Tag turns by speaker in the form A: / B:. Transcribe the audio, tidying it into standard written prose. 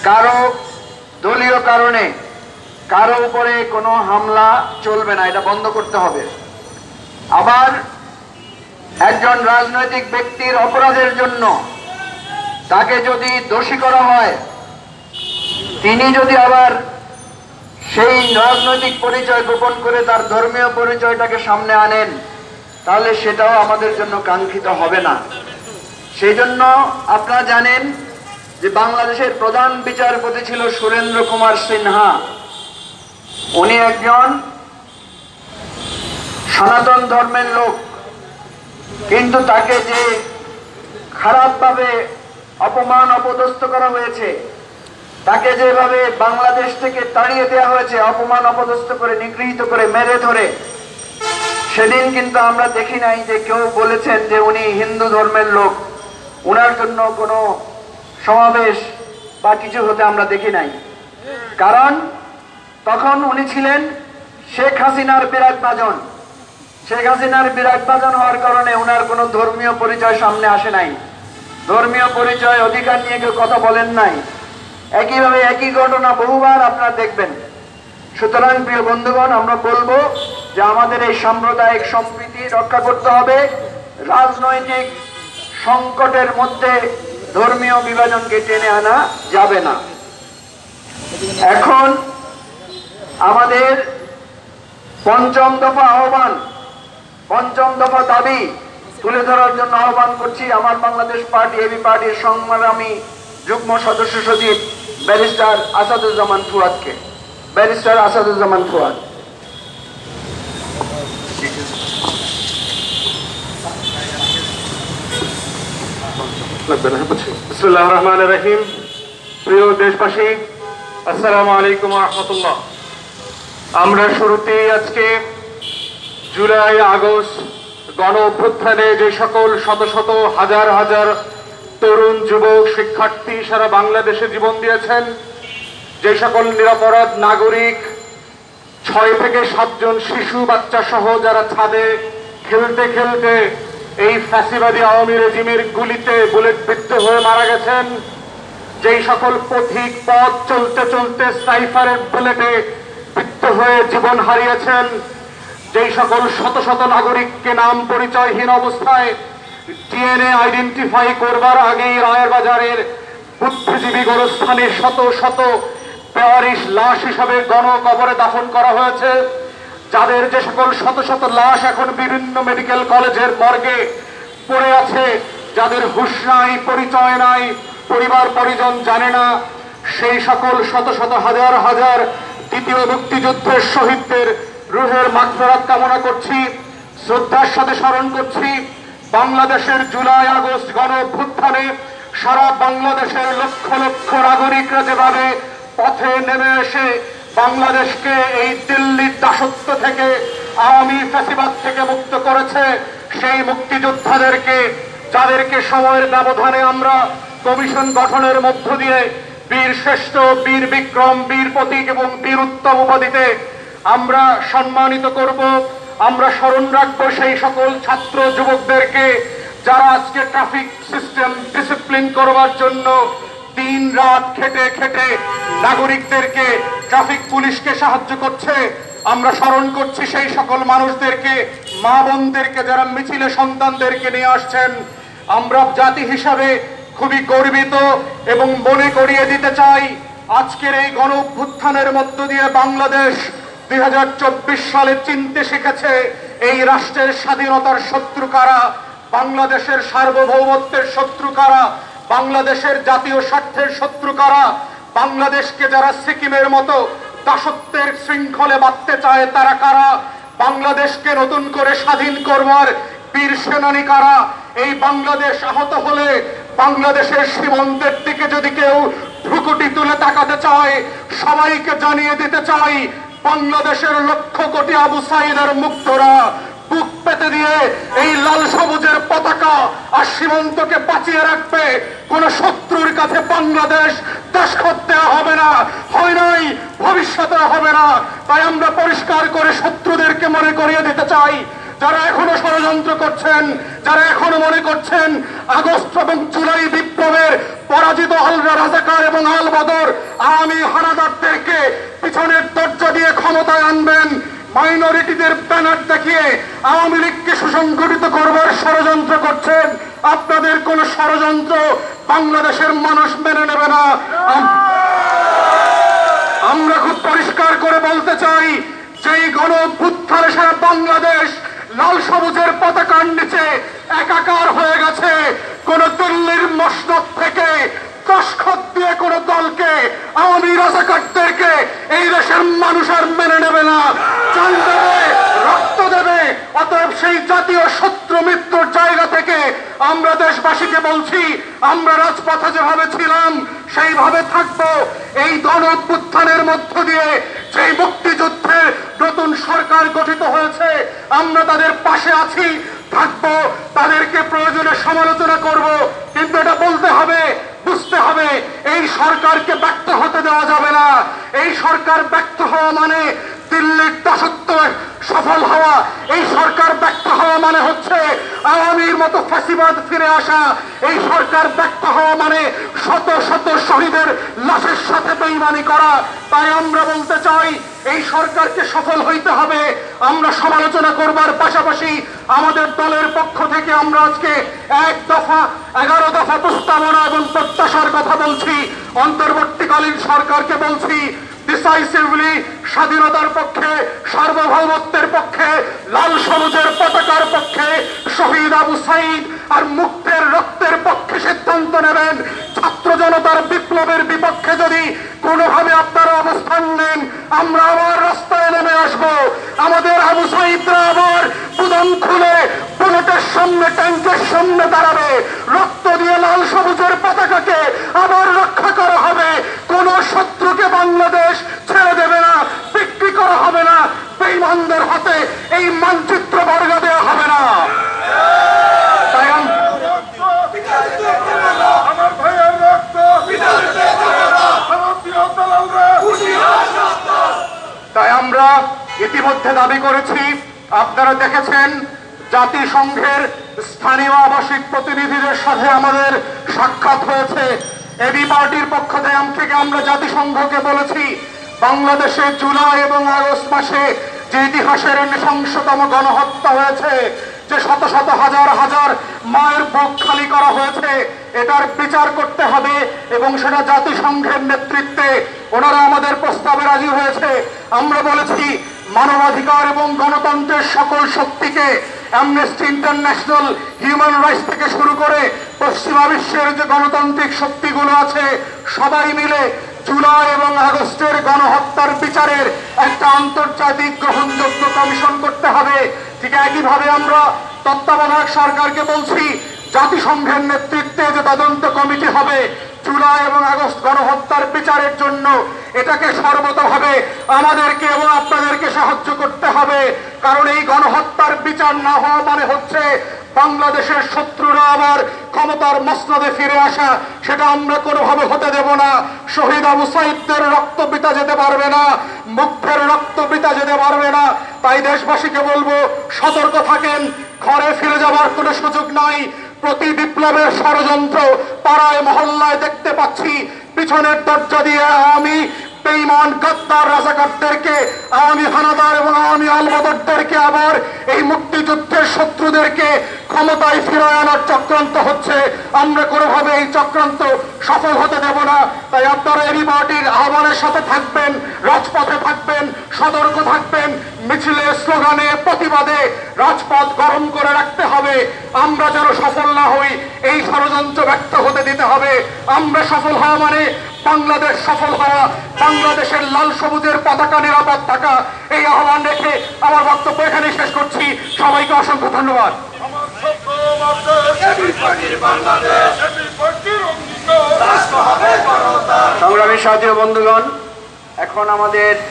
A: কারো দলীয় কারণে কারো উপরে কোনো হামলা চলবে না, এটা বন্ধ করতে হবে। আবার একজন রাজনৈতিক ব্যক্তির অপরাধের জন্য তাকে যদি দোষী করা হয়, তিনি যদি আবার সেই রাজনৈতিক পরিচয় গোপন করে তার ধর্মীয় পরিচয়টাকে সামনে আনেন, তাহলে সেটাও আমাদের জন্য কাঙ্ক্ষিত হবে না। সেই জন্য আপনারা জানেন যে বাংলাদেশের প্রধান বিচারপতি ছিল সুরেন্দ্র কুমার সিনহা। উনি একজন সনাতন ধর্মের লোক, কিন্তু তাকে যে খারাপভাবে অপমান অপদস্থ করা হয়েছে, তাকে যেভাবে বাংলাদেশ থেকে তাড়িয়ে দেওয়া হয়েছে, অপমান অপদস্থ করে, নিগৃহীত করে, মেরে ধরে, সেদিন কিন্তু আমরা দেখি নাই যে কেউ বলেছেন যে উনি হিন্দু ধর্মের লোক, উনার জন্য কোনো সমাবেশ বা কিছু হতে আমরা দেখি নাই। কারণ তখন উনি ছিলেন শেখ হাসিনার বিরাগভাজন। শেখ হাসিনার বিরাগভাজন হওয়ার কারণে উনার কোনো ধর্মীয় পরিচয় সামনে আসে নাই, ধর্মীয় পরিচয় অধিকার নিয়ে কেউ কথা বলেন নাই। একইভাবে একই ঘটনা বহুবার আপনারা দেখবেন। সুতরাং প্রিয় বন্ধুগণ, আমরা বলবো যে আমাদের এই সাম্প্রদায়িক সম্প্রীতি রক্ষা করতে হবে। রাজনৈতিক সংকটের মধ্যে ধর্মীয় বিভাজনকে টেনে আনা যাবে না। এখন আমাদের পঞ্চম দফা আহ্বান, পঞ্চম দফা দাবি তুলে ধরার জন্য আহ্বান করছি আমার বাংলাদেশ পার্টি এবি পার্টির সংগ্রামী যুগ্ম সদস্য সচিব ব্যারিস্টার আসাদুজ্জামান ফুয়াদকে। ব্যারিস্টার আসাদুজ্জামান ফুয়াদ।
B: বিসমিল্লাহির রহমানির রহিম। প্রিয় দেশবাসী, আসসালামু আলাইকুম ওয়া রাহমাতুল্লাহ। আমরা শুরুতেই আজকে জুলাই আগস্ট গণ অভ্যুত্থানে যে সকল শত শত হাজার হাজার তরুণ যুবক শিক্ষার্থী সারা বাংলাদেশে জীবন দিয়েছেন, যে সকল নিরপরাধ নাগরিক 6 থেকে 7 জন শিশু বাচ্চা সহ যারা ছাদে খেলতে খেলতে এই ফ্যাসিবাদী আওয়ামী রেজিমের গুলিতে বুলেটবিদ্ধ হয়ে মারা গেছেন, যেই সকল পথিক পথ চলতে চলতে স্নাইপারের বুলেটে বিদ্ধ হয়ে জীবন হারিয়েছেন, যেই সকল শত শত নাগরিককে নাম পরিচয়হীন অবস্থায় ডিএনএ আইডেন্টিফাই করবার আগেই রায়ের বাজারের বুদ্ধিজীবী গোরস্থানে শত শত বেওয়ারিশ লাশ হিসাবে গণকবরে দাফন করা হয়েছে, যাদের যে সকল শত শত লাশ এখন বিভিন্ন মেডিকেল কলেজের মর্গে পড়ে আছে, যাদের হুঁশ নাই, পরিচয় নাই, পরিবার পরিজন জানে না, সেই সকল শত শত হাজার হাজার দ্বিতীয় মুক্তিযুদ্ধের শহীদদের রুহের মাগফিরাত কামনা করছি, শ্রদ্ধার সাথে স্মরণ করছি। বাংলাদেশের জুলাই আগস্ট গণ অভ্যুত্থানে সারা বাংলাদেশের লক্ষ লক্ষ নাগরিকরা যেভাবে পথে নেমে এসে বাংলাদেশকে এই দিল্লির দাসত্ব থেকে, আওয়ামী ফ্যাসিবাদ থেকে মুক্ত করেছে, সেই মুক্তিযোদ্ধাদেরকে, যাদেরকে সময়ের ব্যবধানে আমরা কমিশন গঠনের মধ্য দিয়ে বীর শ্রেষ্ঠ, বীর বিক্রম, বীর প্রতীক এবং বীর উত্তম উপাধিতে আমরা সম্মানিত করব। আমরা স্মরণ রাখবো সেই সকল ছাত্র যুবকদেরকে যারা আজকে ট্রাফিক সিস্টেম ডিসিপ্লিন করবার জন্য দিন রাত খেটে খেটে নাগরিকদেরকে, ট্রাফিক পুলিশকে সাহায্য করছে। আমরা স্মরণ করছি সেই সকল মানুষদেরকে, মা বোনদেরকে যারা মিছিলে সন্তানদেরকে নিয়ে আসছেন। আমরা জাতি হিসাবে খুবই গর্বিত এবং মনে করিয়ে দিতে চাই, আজকের এই গণ অভ্যুত্থানের মধ্য দিয়ে বাংলাদেশ 2024 সালে চিনতে শিখেছে এই রাষ্ট্রের স্বাধীনতার শত্রু কারা, বাংলাদেশের সার্বভৌমত্বের শত্রু কারা, বাংলাদেশের জাতীয় স্বার্থের শত্রু কারা, বাংলাদেশকে যারা সিকিমের মতো দাসত্বের শৃঙ্খলে বাঁধতে চায় তারা কারা, বাংলাদেশকে নতুন করে স্বাধীন করবার বীর সেনানী কারা। এই বাংলাদেশ আহত হলে বাংলাদেশের সীমান্তের দিকে যদি কেউ ভ্রুকুটি তুলে তাকাতে চায়, সবাইকে জানিয়ে দিতে চাই, বাংলাদেশের লক্ষ কোটি আবু সাইদের মুক্তরা বুক পেতে দিয়ে এই লাল সবুজের পতাকা আর সীমান্তকে বাঁচিয়ে রাখবে। কোন শত্রুর কাছে বাংলাদেশ দস্তখত দেওয়া হবে না, হয় নাই, ভবিষ্যতে হবে না। তাই আমরা পরিষ্কার করে শত্রুদেরকে মনে করিয়ে দিতে চাই, যারা এখনো ষড়যন্ত্র করছেন, যারা এখনো মনে করছেন আগস্ট এবং জুলাই বিপ্লবের পরাজিত আল রাজাকার এবং আল বদর আওয়ামী হানাদারদেরকে পিছনের দরজা দিয়ে ক্ষমতায় আনবেন, মাইনরিটিদের ব্যানার দেখিয়ে আওয়ামী লীগকে সুসংগঠিত করবার ষড়যন্ত্র করছেন। আপনাদের কোন ষড়যন্ত্র বাংলাদেশের মানুষ মেনে নেবে না। আমরা খুব পরিষ্কার করে বলতে চাই, যেই গণ অভ্যুত্থানে সারা বাংলাদেশ লাল সবুজের পতাকার নিচে একাকার হয়ে গেছে। কোন দিল্লির মসনদ থেকে দস্তখত দিয়ে কোন দলকে, আওয়ামী রাজাকারদেরকে এই দেশের মানুষ আর মেনে নেবে না, জান দেবে, রক্ত দেবে। অতএব সেই জাতীয় শত্রু মৃত্যুর জায়গা থেকে আমরা দেশবাসীকে বলছি, আমরা রাজপথে যেভাবে ছিলাম সেইভাবে থাকবো। এই গণ অভ্যুত্থানের মধ্য দিয়ে যেই মুক্তিযুদ্ধের নতুন সরকার গঠিত হয়েছে, আমরা তাদের পাশে আছি, থাকবো, তাদেরকে প্রয়োজনে সমালোচনা করব। কিন্তু এটা বলতে হবে, বুঝতে হবে, এই সরকারকে ব্যর্থ হতে দেওয়া যাবে না। এই সরকার ব্যর্থ হওয়া মানে দিল্লির দাসত্ব সফল হওয়া। এই সরকার ব্যর্থ হওয়া মানে হচ্ছে আওয়ামীর মতো ফ্যাসিবাদ ফিরে আসা। এই সরকার ব্যর্থ হওয়া মানে শত শত শহীদের লাশের সাথে বেইমানি করা। তাই আমরা বলতে চাই, এই সরকারকে সফল হইতে হবে। আমরা সমালোচনা করবার পাশাপাশি আমাদের দলের পক্ষ থেকে আমরা আজকে 11 দফা প্রস্তাবনা এবং প্রত্যাশার কথা বলছি। অন্তর্বর্তীকালীন সরকারকে বলছি, ডিসাইসিভলি স্বাধীনতার পক্ষে, সার্বভৌমত্বের পক্ষে, লাল সবুজের পতাকার পক্ষে, শহীদ আবু সাইদ আর মুক্তের রক্তের পক্ষে সিদ্ধান্ত নেবেন। ছাত্র জনতার বিপ্লবের বিপক্ষে যদি কোনোভাবে আপনারা অবস্থান নেন, আমরা আবার রাস্তায় নেমে আসবো। আমাদের আবু সাইদরা আবার বুদন খুলে বুলেটের সামনে, ট্যাঙ্কের সামনে দাঁড়াবে। রক্ত দিয়ে লাল সবুজের পতাকাকে আবার রক্ষা করা হবে। কোন শত্রুকে বাংলাদেশ ছেড়ে দেবে না, বিক্রি করা হবে না। বেঈমানদের হাতে এই মানচিত্র বর্গা দেওয়া হবে না। তাই তাই আমরা ইতিমধ্যে দাবি করেছি, আপনারা দেখেছেন জাতিসংঘের স্থানীয় আবাসিক প্রতিনিধিদের সাথে আমাদের সাক্ষাৎ হয়েছে। এবি পার্টির পক্ষ থেকে আমরা জাতিসংঘকে বলেছি, বাংলাদেশে জুলাই এবং আগস্ট মাসে যে ইতিহাসের নৃশংসতম গণহত্যা হয়েছে, যে শত শত হাজার হাজার মায়ের বুক খালি করা হয়েছে, এটার বিচার করতে হবে এবং সেটা জাতিসংঘের নেতৃত্বে। ওনারা আমাদের প্রস্তাবে রাজি হয়েছে। আমরা বলেছি, মানবাধিকার এবং গণতন্ত্রের সকল শক্তিকে, অ্যামনেস্টি ইন্টারন্যাশনাল, হিউম্যান রাইটস থেকে শুরু করে পশ্চিমা বিশ্বের যে গণতান্ত্রিক শক্তিগুলো আছে, সবাই মিলে জুলাই এবং আগস্টের গণহত্যার বিচারের একটা আন্তর্জাতিক গ্রহণযোগ্য কমিশন করতে হবে। ঠিক একইভাবে আমরা তত্ত্বাবধায়ক সরকারকে বলছি, জাতিসংঘের নেতৃত্বে যে তদন্ত কমিটি হবে জুলাই এবং আগস্ট গণহত্যার বিচারের জন্য, এটাকে সর্বতভাবে আমাদেরকে এবং আপনাদেরকে সাহায্য করতে হবে। কারণ এই গণহত্যার বিচার না হওয়া মানে হচ্ছে বাংলাদেশের শত্রুরা আবার ক্ষমতার মসনদে ফিরে আসা। সেটা আমরা কোনোভাবে হতে দেব না। শহীদ আবু সাইদদের রক্ত পিতা যেতে পারবে না, মুক্তের রক্ত পিতা যেতে পারবে না। তাই দেশবাসীকে বলবো, সতর্ক থাকেন, ঘরে ফিরে যাওয়ার কোনো সুযোগ নাই। প্রতি বিপ্লবের ষড়যন্ত্র পাড়ায় মহল্লায় দেখতে পাচ্ছি। পিছনের দরজা দিয়ে আওয়ামী বেঈমান গাদ্দার রাজাকারদেরকে, আওয়ামী হানাদার এবং আওয়ামী আলবদরদেরকে আবার এই মুক্তিযুদ্ধের শত্রুদেরকে ক্ষমতায় ফিরিয়ে আনার চক্রান্ত হচ্ছে। আমরা কোনোভাবে এই চক্রান্ত সফল হতে দেব না। তাই আপনারা এবি পার্টির আহ্বানের সাথে থাকবেন, রাজপথে থাকবেন, সতর্ক থাকবেন। মিছিলে, স্লোগানে, প্রতিবাদে রাজপথ গরম করে রাখতে হবে। আমরা যেন সফল না হই, এই ষড়যন্ত্র ব্যর্থ হতে দিতে হবে। আমরা সফল হওয়া মানে বাংলাদেশ সফল হওয়া, বাংলাদেশের লাল সবুজের পতাকা নিরাপদ থাকা। এই আহ্বান রেখে আমার বক্তব্য এখানে শেষ করছি। সবাইকে অসংখ্য ধন্যবাদ।
A: সংগ্রামী সাথী ও বন্ধুগণ, এখন আমাদের